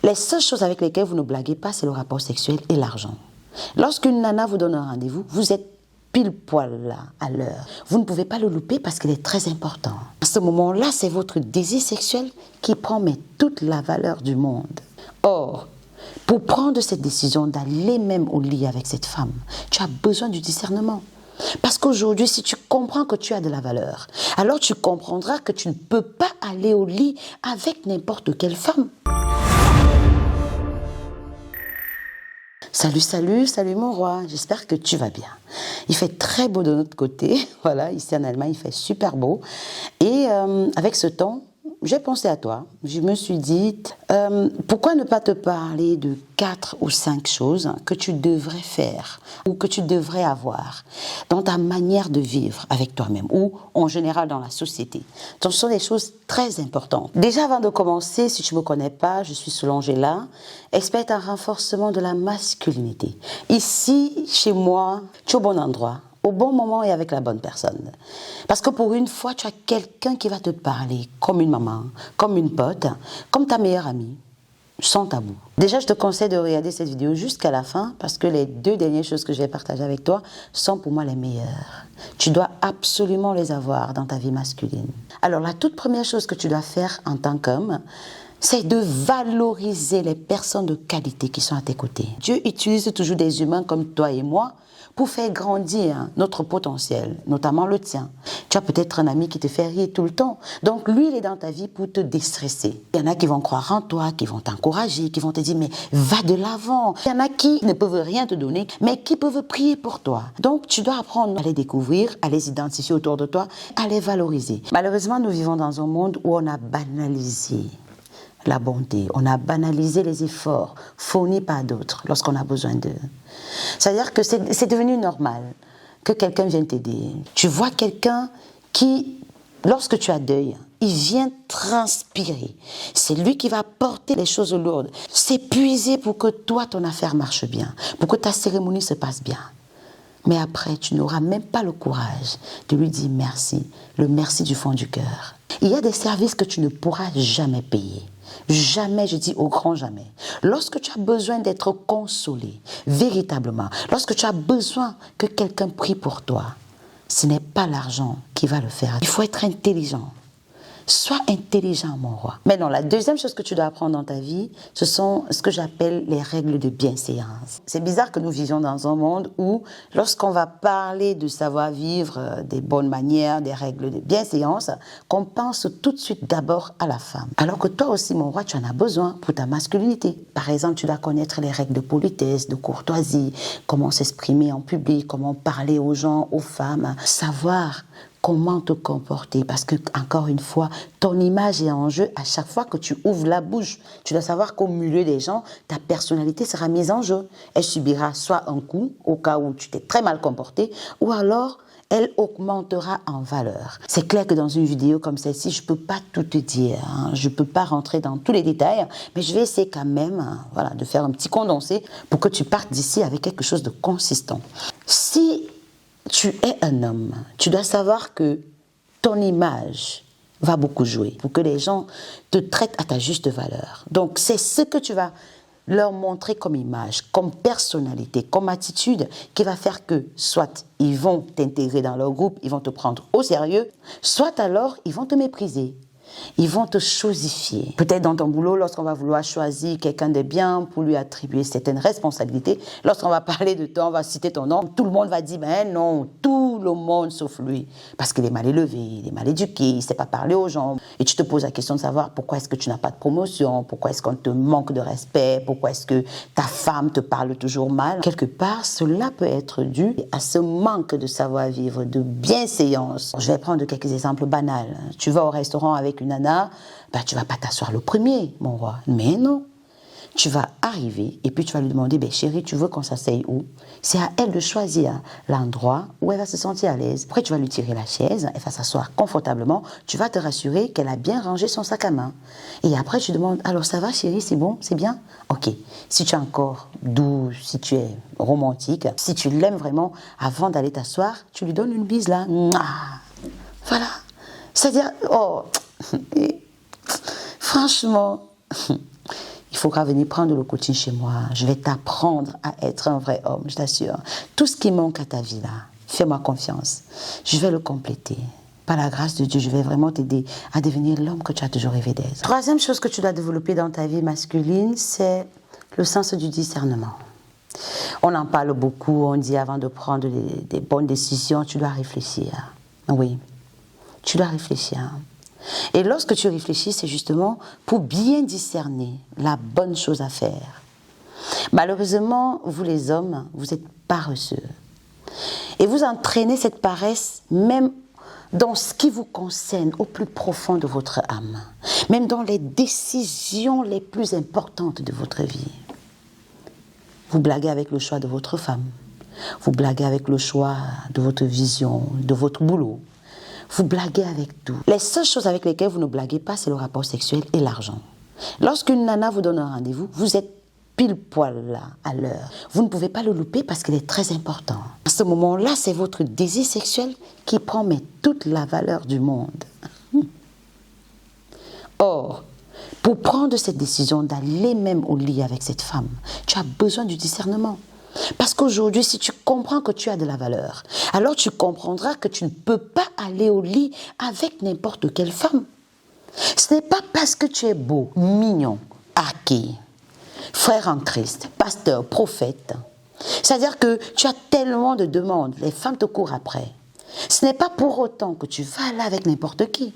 Les seules choses avec lesquelles vous ne blaguez pas, c'est le rapport sexuel et l'argent. Lorsqu'une nana vous donne un rendez-vous, vous êtes pile poil là, à l'heure. Vous ne pouvez pas le louper parce qu'il est très important. À ce moment-là, c'est votre désir sexuel qui prend mais toute la valeur du monde. Or, pour prendre cette décision d'aller même au lit avec cette femme, tu as besoin du discernement. Parce qu'aujourd'hui, si tu comprends que tu as de la valeur, alors tu comprendras que tu ne peux pas aller au lit avec n'importe quelle femme. Salut mon roi, j'espère que tu vas bien. Il fait très beau de notre côté, voilà, ici en Allemagne, il fait super beau. Et avec ce temps, j'ai pensé à toi. Je me suis dit, pourquoi ne pas te parler de 4 ou 5 choses que tu devrais faire ou que tu devrais avoir dans ta manière de vivre avec toi-même ou en général dans la société. Donc, ce sont des choses très importantes. Déjà, avant de commencer, si tu ne me connais pas, je suis Solange là, experte en renforcement de la masculinité. Ici, chez moi, tu es au bon endroit, au bon moment et avec la bonne personne. Parce que pour une fois, tu as quelqu'un qui va te parler comme une maman, comme une pote, comme ta meilleure amie, sans tabou. Déjà, je te conseille de regarder cette vidéo jusqu'à la fin parce que les 2 dernières choses que je vais partager avec toi sont pour moi les meilleures. Tu dois absolument les avoir dans ta vie masculine. Alors, la toute première chose que tu dois faire en tant qu'homme, c'est de valoriser les personnes de qualité qui sont à tes côtés. Dieu utilise toujours des humains comme toi et moi pour faire grandir notre potentiel, notamment le tien. Tu as peut-être un ami qui te fait rire tout le temps. Donc, lui, il est dans ta vie pour te déstresser. Il y en a qui vont croire en toi, qui vont t'encourager, qui vont te dire, mais va de l'avant. Il y en a qui ne peuvent rien te donner, mais qui peuvent prier pour toi. Donc, tu dois apprendre à les découvrir, à les identifier autour de toi, à les valoriser. Malheureusement, nous vivons dans un monde où on a banalisé la bonté. On a banalisé les efforts fournis par d'autres lorsqu'on a besoin d'eux. C'est-à-dire que c'est devenu normal que quelqu'un vienne t'aider. Tu vois quelqu'un qui, lorsque tu as deuil, il vient transpirer. C'est lui qui va porter les choses lourdes, s'épuiser pour que toi, ton affaire marche bien, pour que ta cérémonie se passe bien. Mais après, tu n'auras même pas le courage de lui dire merci, le merci du fond du cœur. Il y a des services que tu ne pourras jamais payer. Jamais, je dis au grand jamais. Lorsque tu as besoin d'être consolé, véritablement, lorsque tu as besoin que quelqu'un prie pour toi, ce n'est pas l'argent qui va le faire. Il faut être intelligent. Sois intelligent, mon roi. Maintenant, la deuxième chose que tu dois apprendre dans ta vie, ce sont ce que j'appelle les règles de bienséance. C'est bizarre que nous vivions dans un monde où, lorsqu'on va parler de savoir-vivre, des bonnes manières, des règles de bienséance, qu'on pense tout de suite d'abord à la femme. Alors que toi aussi, mon roi, tu en as besoin pour ta masculinité. Par exemple, tu dois connaître les règles de politesse, de courtoisie, comment s'exprimer en public, comment parler aux gens, aux femmes, savoir comment te comporter, parce que, encore une fois, ton image est en jeu à chaque fois que tu ouvres la bouche. Tu dois savoir qu'au milieu des gens, ta personnalité sera mise en jeu. Elle subira soit un coup, au cas où tu t'es très mal comporté, ou alors elle augmentera en valeur. C'est clair que dans une vidéo comme celle-ci, je ne peux pas tout te dire, hein. Je ne peux pas rentrer dans tous les détails, mais je vais essayer quand même, hein, voilà, de faire un petit condensé pour que tu partes d'ici avec quelque chose de consistant. Si tu es un homme, tu dois savoir que ton image va beaucoup jouer pour que les gens te traitent à ta juste valeur. Donc, c'est ce que tu vas leur montrer comme image, comme personnalité, comme attitude qui va faire que soit ils vont t'intégrer dans leur groupe, ils vont te prendre au sérieux, soit alors ils vont te mépriser. Ils vont te chosifier. Peut-être dans ton boulot, lorsqu'on va vouloir choisir quelqu'un de bien pour lui attribuer certaines responsabilités, lorsqu'on va parler de toi, on va citer ton nom, tout le monde va dire, ben non, tout le monde sauf lui. Parce qu'il est mal élevé, il est mal éduqué, il ne sait pas parler aux gens. Et tu te poses la question de savoir pourquoi est-ce que tu n'as pas de promotion, pourquoi est-ce qu'on te manque de respect, pourquoi est-ce que ta femme te parle toujours mal. Quelque part, cela peut être dû à ce manque de savoir-vivre, de bienséance. Je vais prendre quelques exemples banals. Tu vas au restaurant avec une nana, ben, tu ne vas pas t'asseoir le premier, mon roi. Mais non. Tu vas arriver et puis tu vas lui demander, ben, chérie, tu veux qu'on s'asseye où? C'est à elle de choisir l'endroit où elle va se sentir à l'aise. Après, tu vas lui tirer la chaise, elle va s'asseoir confortablement. Tu vas te rassurer qu'elle a bien rangé son sac à main. Et après, tu demandes, alors ça va, chérie, c'est bon, c'est bien? Ok. Si tu es encore doux, si tu es romantique, si tu l'aimes vraiment, avant d'aller t'asseoir, tu lui donnes une bise là. Mouah. Voilà. C'est-à-dire, oh, franchement, il il faudra venir prendre le coaching chez moi. Je vais t'apprendre à être un vrai homme, je t'assure. Tout ce qui manque à ta vie là, fais-moi confiance. Je vais le compléter. Par la grâce de Dieu, je vais vraiment t'aider à devenir l'homme que tu as toujours rêvé d'être. Troisième chose que tu dois développer dans ta vie masculine, c'est le sens du discernement. On en parle beaucoup, on dit avant de prendre des bonnes décisions, tu dois réfléchir. Oui, tu dois réfléchir. Et lorsque tu réfléchis, c'est justement pour bien discerner la bonne chose à faire. Malheureusement, vous les hommes, vous êtes paresseux. Et vous entraînez cette paresse même dans ce qui vous concerne au plus profond de votre âme. Même dans les décisions les plus importantes de votre vie. Vous blaguez avec le choix de votre femme. Vous blaguez avec le choix de votre vision, de votre boulot. Vous blaguez avec tout. Les seules choses avec lesquelles vous ne blaguez pas, c'est le rapport sexuel et l'argent. Lorsqu'une nana vous donne un rendez-vous, vous êtes pile poil là, à l'heure. Vous ne pouvez pas le louper parce qu'il est très important. À ce moment-là, c'est votre désir sexuel qui prend mais toute la valeur du monde. Or, pour prendre cette décision d'aller même au lit avec cette femme, tu as besoin du discernement. Parce qu'aujourd'hui, si tu comprends que tu as de la valeur, alors tu comprendras que tu ne peux pas aller au lit avec n'importe quelle femme. Ce n'est pas parce que tu es beau, mignon, arqué, frère en Christ, pasteur, prophète. C'est-à-dire que tu as tellement de demandes, les femmes te courent après. Ce n'est pas pour autant que tu vas aller avec n'importe qui.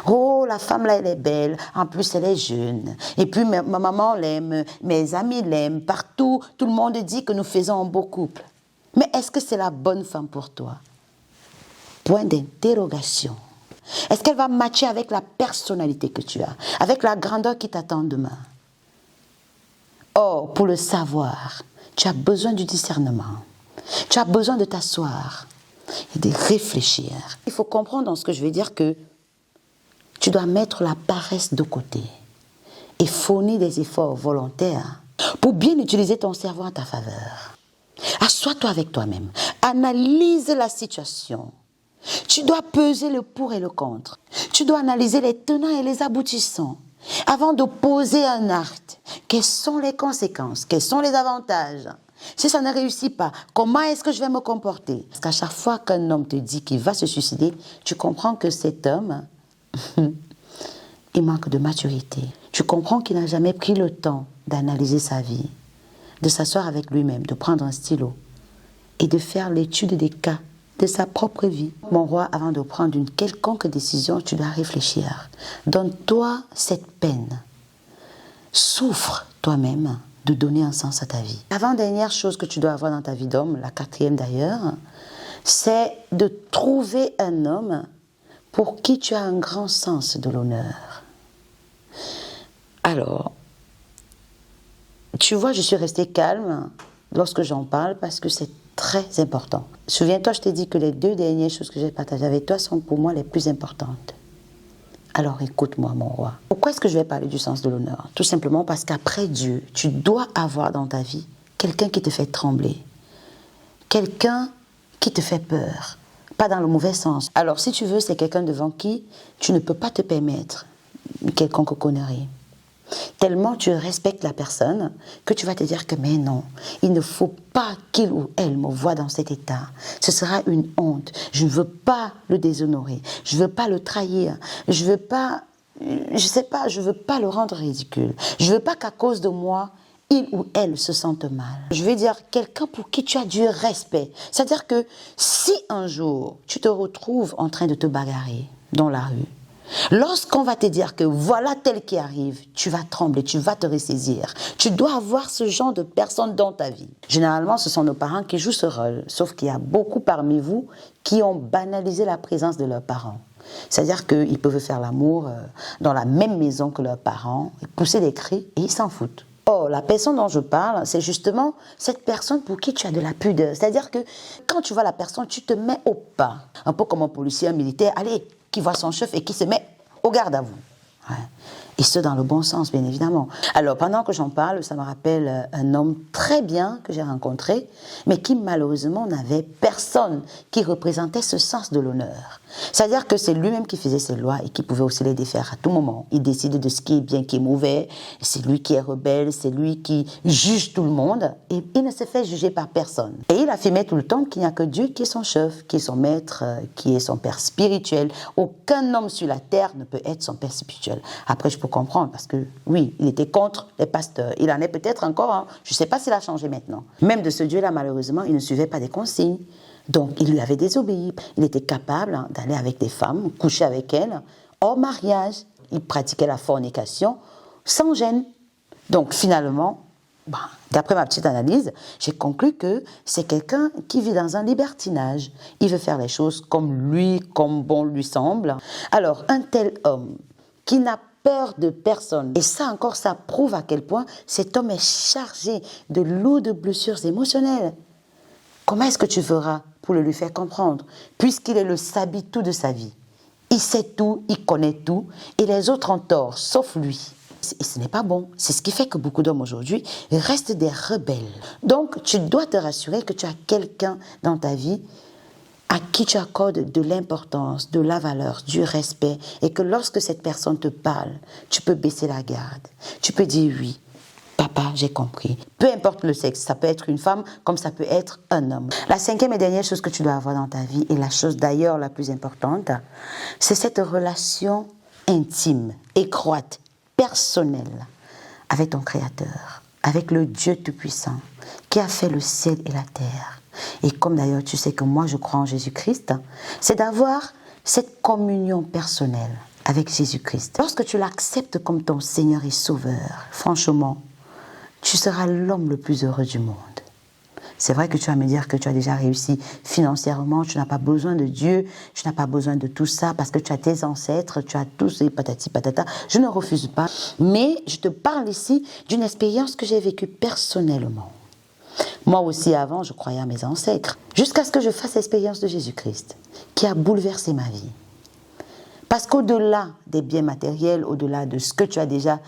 Oh, la femme là, elle est belle, en plus elle est jeune. Et puis ma maman l'aime, mes amis l'aiment, partout, tout le monde dit que nous faisons un beau couple. Mais est-ce que c'est la bonne femme pour toi? Point d'interrogation. Est-ce qu'elle va matcher avec la personnalité que tu as, avec la grandeur qui t'attend demain? Or, pour le savoir, tu as besoin du discernement. Tu as besoin de t'asseoir et de réfléchir. Il faut comprendre dans ce que je vais dire que tu dois mettre la paresse de côté et fournir des efforts volontaires pour bien utiliser ton cerveau en ta faveur. Assois-toi avec toi-même, analyse la situation. Tu dois peser le pour et le contre. Tu dois analyser les tenants et les aboutissants avant de poser un acte. Quelles sont les conséquences? Quels sont les avantages? Si ça ne réussit pas, comment est-ce que je vais me comporter? Parce qu'à chaque fois qu'un homme te dit qu'il va se suicider, tu comprends que cet homme, il manque de maturité. Tu comprends qu'il n'a jamais pris le temps d'analyser sa vie, de s'asseoir avec lui-même, de prendre un stylo et de faire l'étude des cas de sa propre vie. Mon roi, avant de prendre une quelconque décision, tu dois réfléchir. Donne-toi cette peine. Souffre toi-même de donner un sens à ta vie. Avant-dernière chose que tu dois avoir dans ta vie d'homme, la quatrième d'ailleurs, c'est de trouver un homme pour qui tu as un grand sens de l'honneur. Alors, tu vois, je suis restée calme lorsque j'en parle parce que c'est très important. Souviens-toi, je t'ai dit que les deux dernières choses que j'ai partagées avec toi sont pour moi les plus importantes. Alors écoute-moi, mon roi. Pourquoi est-ce que je vais parler du sens de l'honneur? Tout simplement parce qu'après Dieu, tu dois avoir dans ta vie quelqu'un qui te fait trembler. Quelqu'un qui te fait peur. Pas dans le mauvais sens. Alors si tu veux, c'est quelqu'un devant qui tu ne peux pas te permettre quelconque connerie. Tellement tu respectes la personne que tu vas te dire que mais non, il ne faut pas qu'il ou elle me voie dans cet état. Ce sera une honte. Je ne veux pas le déshonorer. Je ne veux pas le trahir. Je veux pas, je veux pas le rendre ridicule. Je veux pas qu'à cause de moi, il ou elle se sente mal. Je veux dire quelqu'un pour qui tu as du respect. C'est-à-dire que si un jour tu te retrouves en train de te bagarrer dans la rue, lorsqu'on va te dire que voilà tel qui arrive, tu vas trembler, tu vas te ressaisir. Tu dois avoir ce genre de personnes dans ta vie. Généralement, ce sont nos parents qui jouent ce rôle. Sauf qu'il y a beaucoup parmi vous qui ont banalisé la présence de leurs parents. C'est-à-dire qu'ils peuvent faire l'amour dans la même maison que leurs parents, pousser des cris et ils s'en foutent. Oh, la personne dont je parle, c'est justement cette personne pour qui tu as de la pudeur. C'est-à-dire que quand tu vois la personne, tu te mets au pas. Un peu comme un policier, un militaire, allez, qui voit son chef et qui se met au garde à vous. Ouais. Et ce, dans le bon sens, bien évidemment. Alors, pendant que j'en parle, ça me rappelle un homme très bien que j'ai rencontré, mais qui malheureusement n'avait personne qui représentait ce sens de l'honneur. C'est-à-dire que c'est lui-même qui faisait ses lois et qui pouvait aussi les défaire à tout moment. Il décide de ce qui est bien, qui est mauvais. C'est lui qui est rebelle, c'est lui qui juge tout le monde. Et il ne se fait juger par personne. Et il affirmait tout le temps qu'il n'y a que Dieu qui est son chef, qui est son maître, qui est son père spirituel. Aucun homme sur la terre ne peut être son père spirituel. Après, je peux comprendre parce que, oui, il était contre les pasteurs. Il en est peut-être encore, hein. Je ne sais pas s'il a changé maintenant. Même de ce Dieu-là, malheureusement, il ne suivait pas des consignes. Donc, il lui avait désobéi. Il était capable d'aller avec des femmes, coucher avec elles, hors mariage. Il pratiquait la fornication sans gêne. Donc, finalement, d'après ma petite analyse, j'ai conclu que c'est quelqu'un qui vit dans un libertinage. Il veut faire les choses comme lui, comme bon lui semble. Alors, un tel homme qui n'a peur de personne, et ça encore, ça prouve à quel point cet homme est chargé de lourdes blessures émotionnelles. Comment est-ce que tu feras pour le lui faire comprendre, puisqu'il est le sabi-tout de sa vie? Il sait tout, il connaît tout, et les autres ont tort, sauf lui. Et ce n'est pas bon. C'est ce qui fait que beaucoup d'hommes aujourd'hui restent des rebelles. Donc, tu dois te rassurer que tu as quelqu'un dans ta vie à qui tu accordes de l'importance, de la valeur, du respect, et que lorsque cette personne te parle, tu peux baisser la garde. Tu peux dire oui. Papa, j'ai compris. Peu importe le sexe, ça peut être une femme comme ça peut être un homme. La cinquième et dernière chose que tu dois avoir dans ta vie, et la chose d'ailleurs la plus importante, c'est cette relation intime, étroite, personnelle avec ton Créateur, avec le Dieu Tout-Puissant qui a fait le ciel et la terre. Et comme d'ailleurs tu sais que moi je crois en Jésus-Christ, c'est d'avoir cette communion personnelle avec Jésus-Christ. Lorsque tu l'acceptes comme ton Seigneur et Sauveur, franchement, tu seras l'homme le plus heureux du monde. C'est vrai que tu vas me dire que tu as déjà réussi financièrement, tu n'as pas besoin de Dieu, tu n'as pas besoin de tout ça parce que tu as tes ancêtres, tu as tous ces patati patata. Je ne refuse pas, mais je te parle ici d'une expérience que j'ai vécue personnellement. Moi aussi avant, je croyais à mes ancêtres, jusqu'à ce que je fasse l'expérience de Jésus-Christ, qui a bouleversé ma vie. Parce qu'au-delà des biens matériels, au-delà de ce que tu as déjà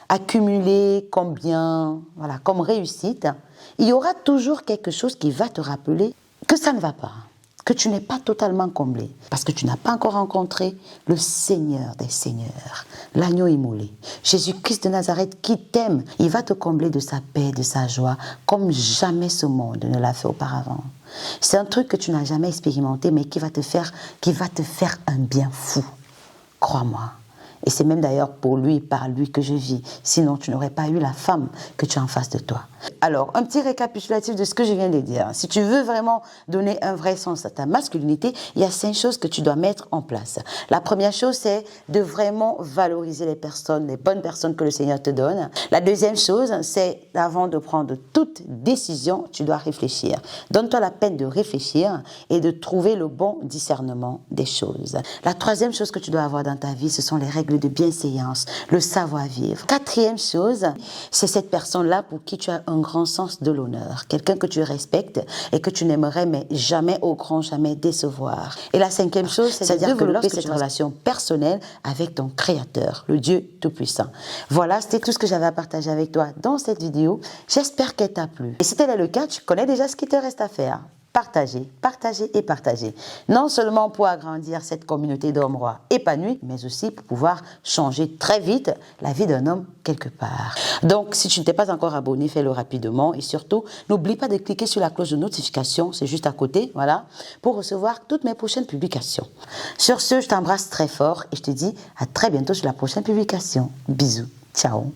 accumulé comme bien, voilà, comme réussite, il y aura toujours quelque chose qui va te rappeler que ça ne va pas, que tu n'es pas totalement comblé, parce que tu n'as pas encore rencontré le Seigneur des Seigneurs, l'agneau immolé, Jésus-Christ de Nazareth qui t'aime. Il va te combler de sa paix, de sa joie, comme jamais ce monde ne l'a fait auparavant. C'est un truc que tu n'as jamais expérimenté, mais qui va te faire un bien fou. Crois-moi. Et c'est même d'ailleurs pour lui, par lui que je vis. Sinon, tu n'aurais pas eu la femme que tu as en face de toi. Alors, un petit récapitulatif de ce que je viens de dire. Si tu veux vraiment donner un vrai sens à ta masculinité, il y a 5 choses que tu dois mettre en place. La première chose, c'est de vraiment valoriser les personnes, les bonnes personnes que le Seigneur te donne. La deuxième chose, c'est avant de prendre toute décision, tu dois réfléchir. Donne-toi la peine de réfléchir et de trouver le bon discernement des choses. La troisième chose que tu dois avoir dans ta vie, ce sont les règles de bienséance, le savoir-vivre. Quatrième chose, c'est cette personne-là pour qui tu as un grand sens de l'honneur. Quelqu'un que tu respectes et que tu n'aimerais mais jamais au grand jamais décevoir. Et la cinquième chose, c'est de développer cette relation personnelle avec ton Créateur, le Dieu Tout-Puissant. Voilà, c'était tout ce que j'avais à partager avec toi dans cette vidéo. J'espère qu'elle t'a plu. Et si tel est le cas, tu connais déjà ce qu'il te reste à faire. Partager, partager et partager. Non seulement pour agrandir cette communauté d'hommes rois épanouis, mais aussi pour pouvoir changer très vite la vie d'un homme quelque part. Donc, si tu ne t'es pas encore abonné, fais-le rapidement. Et surtout, n'oublie pas de cliquer sur la cloche de notification, c'est juste à côté, voilà, pour recevoir toutes mes prochaines publications. Sur ce, je t'embrasse très fort et je te dis à très bientôt sur la prochaine publication. Bisous, ciao.